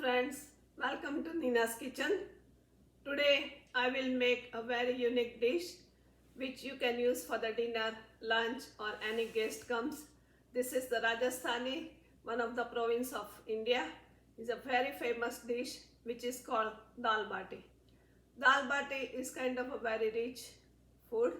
friends, welcome to Nina's kitchen. Today I will make a very unique dish which you can use for the dinner, lunch or any guest comes. This is the Rajasthani, one of the province of India. It's a very famous dish which is called Daal Bati. Daal Bati is kind of a very rich food.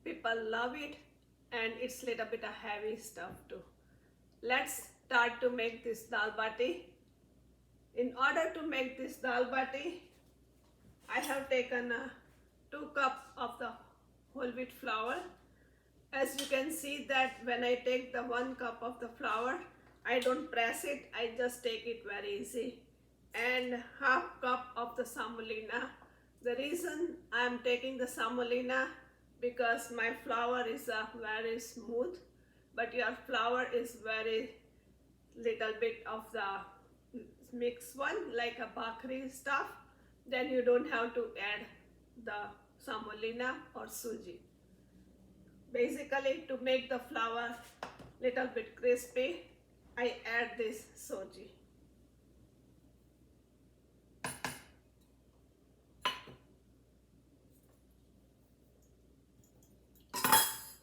People love it and it's little bit of heavy stuff too. Let's start to make this Daal Bati. In order to make this Daal Bati, I have taken 2 cups of the whole wheat flour. As you can see that when I take the 1 cup of the flour, I don't press it, I just take it very easy. And half cup of the semolina. The reason I am taking the semolina because my flour is very smooth, but your flour is very little bit of the mixed one like a bakri stuff, then you don't have to add the semolina or Sooji. Basically, to make the flour little bit crispy, I add this Sooji.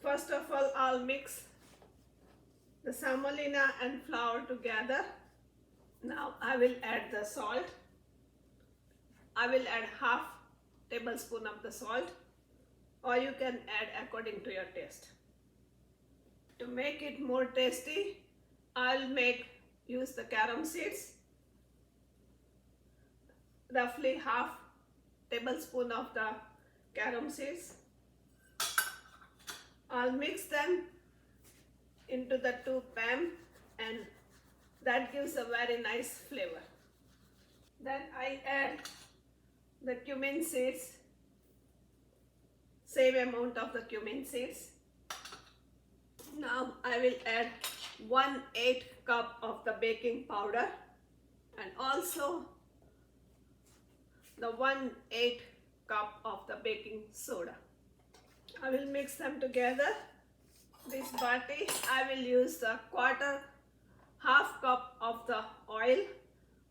First of all, I'll mix the semolina and flour together. Now I will add the salt. I will add half tablespoon of the salt, or you can add according to your taste. To make it more tasty, I'll use the carom seeds, roughly half tablespoon of the carom seeds. I'll mix them into the 2 pan and that gives a very nice flavor. Then I add the cumin seeds, same amount of the cumin seeds. Now I will add 1/8 cup of the baking powder and also the 1/8 cup of the baking soda. I will mix them together. This bati, I will use the half cup of the oil,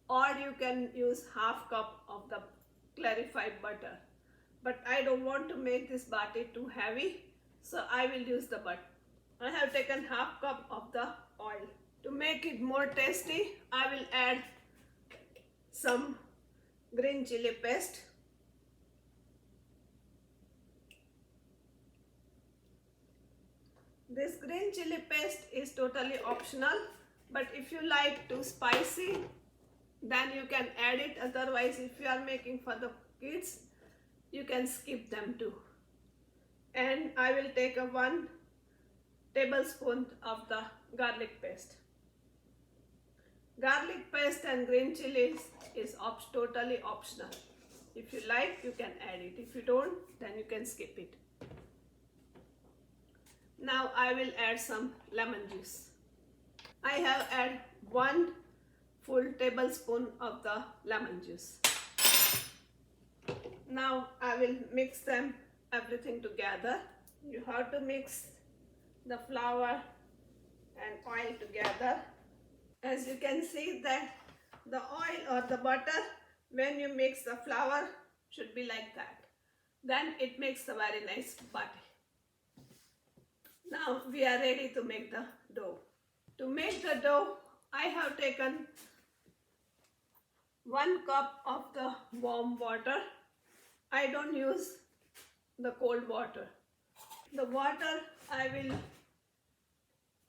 or you can use half cup of the clarified butter. But I don't want to make this bati too heavy, so I will use the butter. I have taken half cup of the oil. To make it more tasty, I will add some green chili paste. This green chili paste is totally optional, but if you like too spicy, then you can add it. Otherwise, if you are making for the kids, you can skip them too. And I will take 1 tablespoon of the garlic paste. Garlic paste and green chilies is totally optional. If you like, you can add it. If you don't, then you can skip it. Now I will add some lemon juice. I have added 1 full tablespoon of the lemon juice. Now I will mix them everything together. You have to mix the flour and oil together. As you can see that the oil or the butter, when you mix the flour, should be like that. Then it makes a very nice bati. Now we are ready to make the dough. To make the dough, I have taken 1 cup of the warm water. I don't use the cold water. The water I will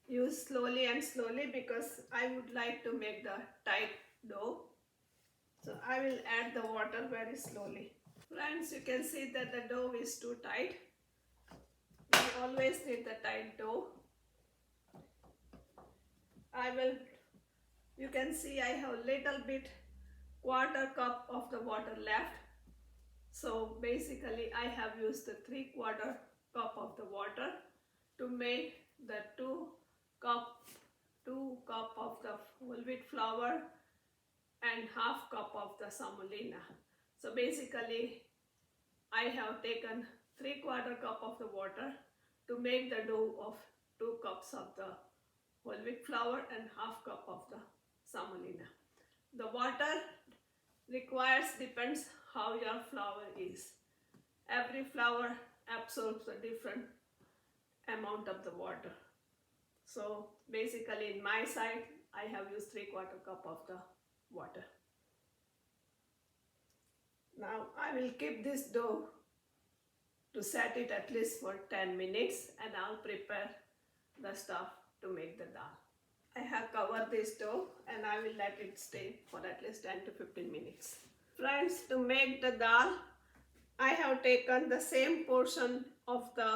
use slowly because I would like to make the tight dough. So I will add the water very slowly. Friends, you can see that the dough is too tight. We always need the tight dough. You can see I have a little bit 1/4 cup of the water left. So basically I have used the 3/4 cup of the water to make the 2 cup of the whole wheat flour and half cup of the semolina. So basically I have taken 3/4 cup of the water to make the dough of 2 cups of the whole wheat flour and half cup of the semolina. The water requires depends how your flour is. Every flour absorbs a different amount of the water. So basically in my side, I have used 3/4 cup of the water. Now I will keep this dough to set it at least for 10 minutes and I'll prepare the stuff to make the dal. I have covered this dough and I will let it stay for at least 10 to 15 minutes. Friends, to make the dal, I have taken the same portion of the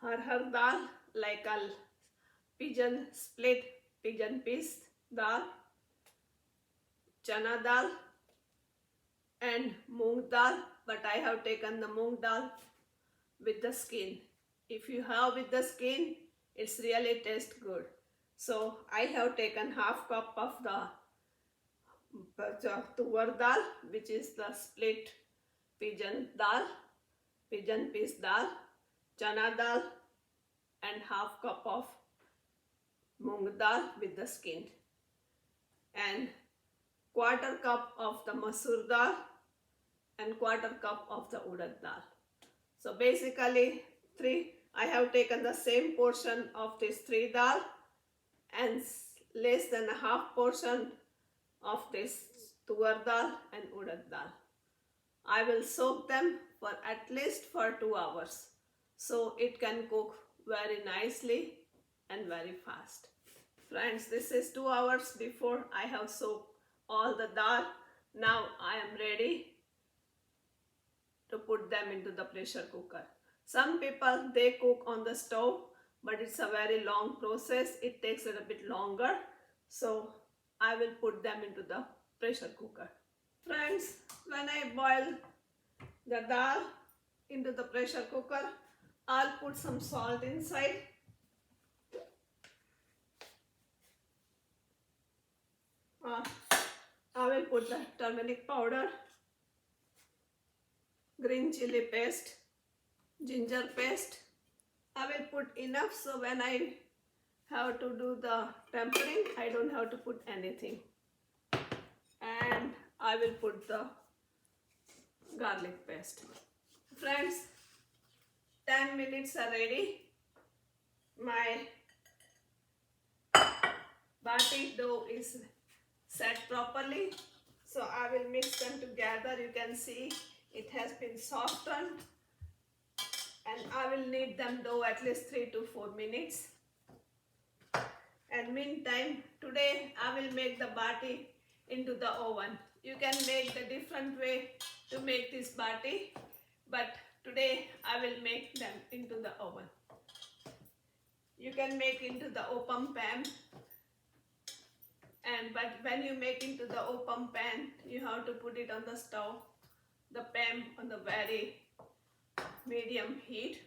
har dal, like a pigeon split, pigeon piece dal, chana dal and moong dal, but I have taken the moong dal with the skin. If you have with the skin, it's really tastes good. So I have taken half cup of the tur dal, which is the split pigeon dal, pigeon piece dal, chana dal and half cup of moong dal with the skin and 1/4 cup of the Masoor dal and 1/4 cup of the urad dal. So basically I have taken the same portion of this 3 dal and less than a half portion of this tur dal and urad dal. I will soak them for at least for 2 hours so it can cook very nicely and very fast. Friends, this is 2 hours before I have soaked all the dal. Now I am ready to put them into the pressure cooker. Some people, they cook on the stove, but it's a very long process. It takes it a bit longer. So I will put them into the pressure cooker. Friends, when I boil the dal into the pressure cooker, I'll put some salt inside. I will put the turmeric powder, green chili paste, ginger paste. I will put enough so when I have to do the tempering, I don't have to put anything. And I will put the garlic paste. Friends, 10 minutes are ready. My Bati dough is set properly. So I will mix them together. You can see it has been softened. And I will knead them dough at least 3 to 4 minutes. And meantime, today I will make the Bati into the oven. You can make the different way to make this Bati, but today I will make them into the oven. You can make into the open pan, but when you make into the open pan, you have to put it on the stove, the pan on the very medium heat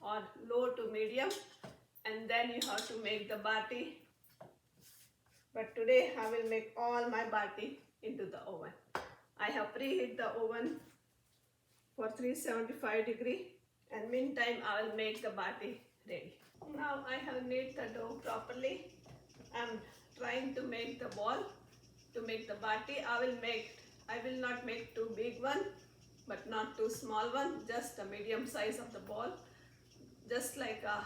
or low to medium, and then you have to make the Bati. But today I will make all my Bati into the oven. I have preheat the oven for 375 degree, and meantime I will make the Bati ready. Now I have kneaded the dough properly. I am trying to make the ball to make the Bati. I will not make too big one, but not too small one, just a medium size of the ball, just like a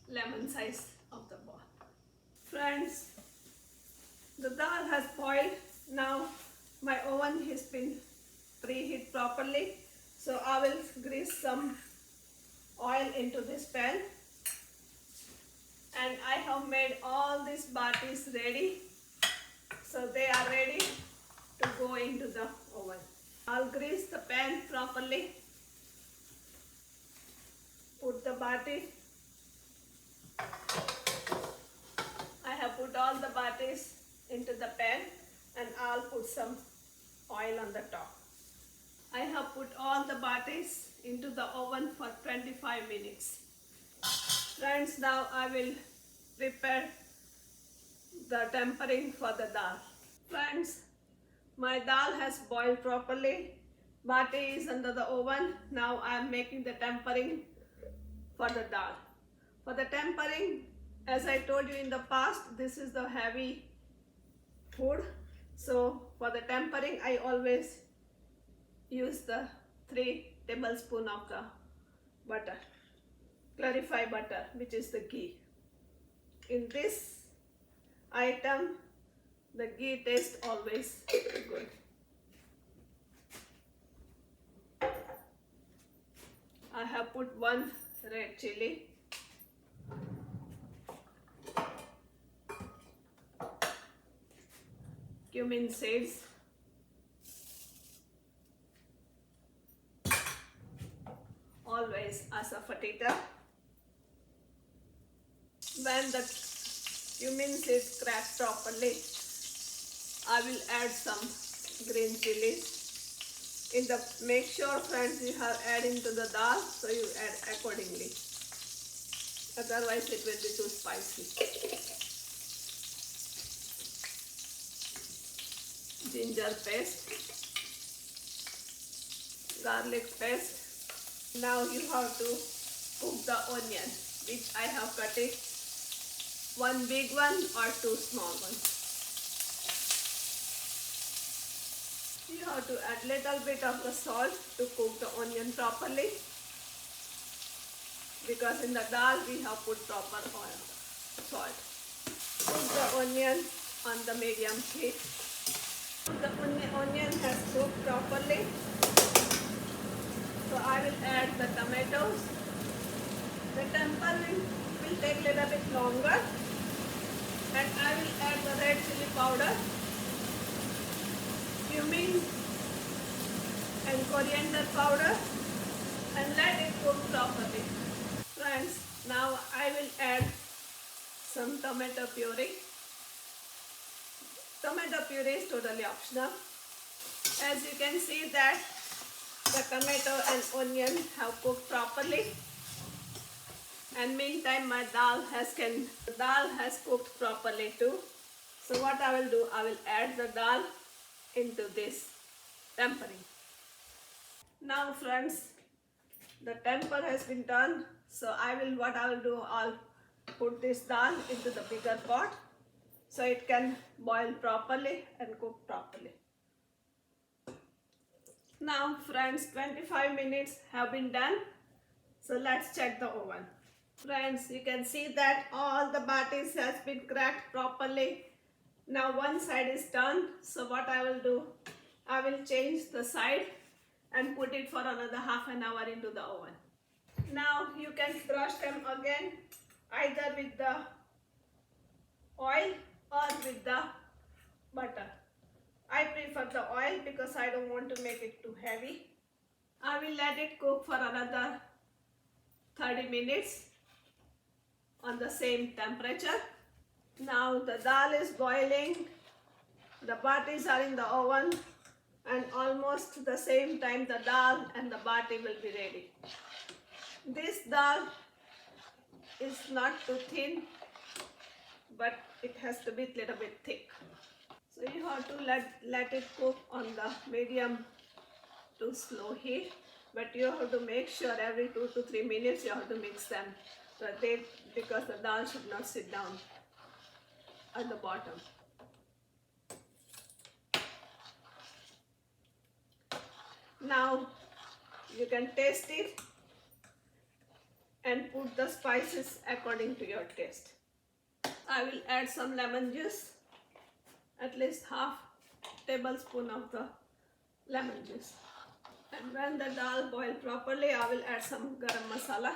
lemon size of the ball. Friends, the dal has boiled. Now my oven has been preheat properly, so I will grease some oil into this pan, and I have made all these Batis ready, so they are ready to go into the oven. I'll grease the pan properly, put the Bati. I have put all the Batis into the pan, and I'll put some oil on the top. I have put all the Batis into the oven for 25 minutes. Friends, now I will prepare the tempering for the dal. Friends, my dal has boiled properly. Bati is under the oven. Now I am making the tempering for the dal. For the tempering, as I told you in the past, this is the heavy food. So for the tempering, I always use the 3 tablespoons of the butter, clarified butter, which is the ghee. In this item, the ghee tastes always good. I have put 1 red chili, cumin seeds, always asafoetida. When the cumin seeds crack properly, I will add some green chilies. Make sure, friends, you are adding to the dal, so you add accordingly. Otherwise it will be too spicy. Ginger paste, garlic paste. Now you have to cook the onion, which I have cut it, 1 big one or 2 small ones. You have to add little bit of the salt to cook the onion properly, because in the dal we have put proper salt. Cook the onion on the medium heat. The onion has cooked properly, so I will add the tomatoes. The tempering will take a little bit longer, and I will add the red chili powder, cumin and coriander powder, and let it cook properly. Friends, now I will add some tomato puree. Tomato puree is totally optional. As you can see that the tomato and onion have cooked properly, and meantime my dal has cooked properly too. So what I will do, I will add the dal into this tempering. Now friends, the temper has been done, so what I will do, I'll put this dal into the bigger pot so it can boil properly and cook properly. Now friends, 25 minutes have been done, so let's check the oven. Friends, you can see that all the batis has been cracked properly. Now one side is done, so what I will do, I will change the side and put it for another half an hour into the oven. Now you can brush them again, either with the oil or with the butter. I prefer the oil because I don't want to make it too heavy. I will let it cook for another 30 minutes on the same temperature. Now the dal is boiling, the batis are in the oven, and almost the same time the dal and the bati will be ready. This dal is not too thin, but it has to be a little bit thick. So you have to let it cook on the medium to slow heat, but you have to make sure every 2 to 3 minutes you have to mix them, because the dal should not sit down at the bottom. Now you can taste it and put the spices according to your taste. I will add some lemon juice, at least half tablespoon of the lemon juice. And when the dal boils properly, I will add some garam masala.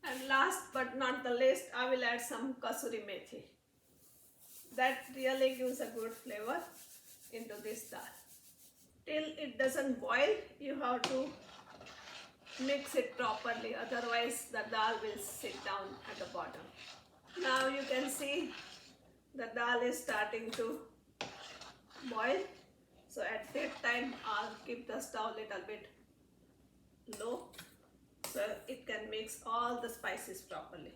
And last but not the least, I will add some kasuri methi. That really gives a good flavor into this dal. Till it doesn't boil, you have to mix it properly, otherwise the dal will sit down at the bottom. Now you can see the dal is starting to boil, so at that time I'll keep the stove little bit low so it can mix all the spices properly.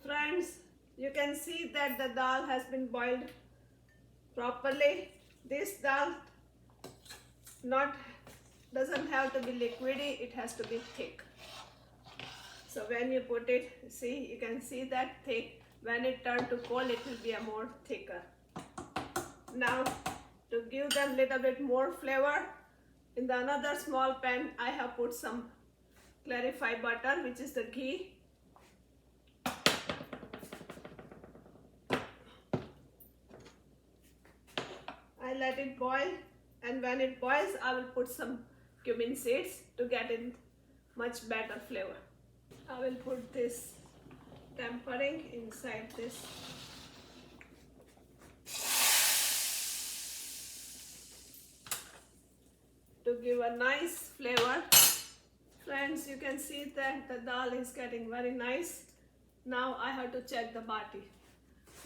Friends, you can see that the dal has been boiled properly. This dal doesn't have to be liquidy, it has to be thick. So when you put it, see, you can see that thick. When it turns to cold, it will be a more thicker. Now to give them little bit more flavor. In the another small pan, I have put some clarified butter, which is the ghee. I let it boil, and when it boils, I will put some cumin seeds to get in much better flavor. I will put this tempering inside this. To give a nice flavor. Friends, you can see that the dal is getting very nice. Now I have to check the bati.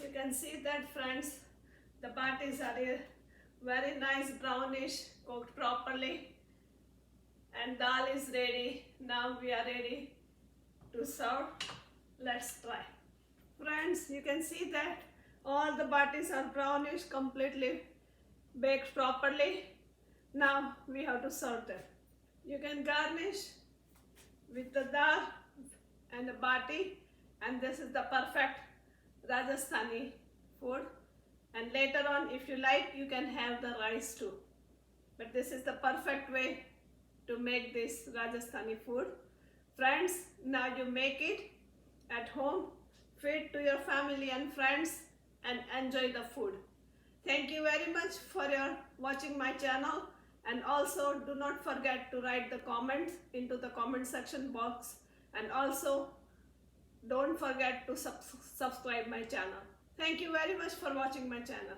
You can see that, friends, the batis are very nice brownish, cooked properly, and dal is ready. Now we are ready to serve. Let's try. Friends, you can see that all the batis are brownish, completely baked properly. Now we have to serve them. You can garnish with the dal and the bati, and this is the perfect Rajasthani food. And later on, if you like, you can have the rice too. But this is the perfect way to make this Rajasthani food. Friends, now you make it at home, feed to your family and friends, and enjoy the food. Thank you very much for your watching my channel, and also do not forget to write the comments into the comment section box, and also don't forget to subscribe my channel. Thank you very much for watching my channel.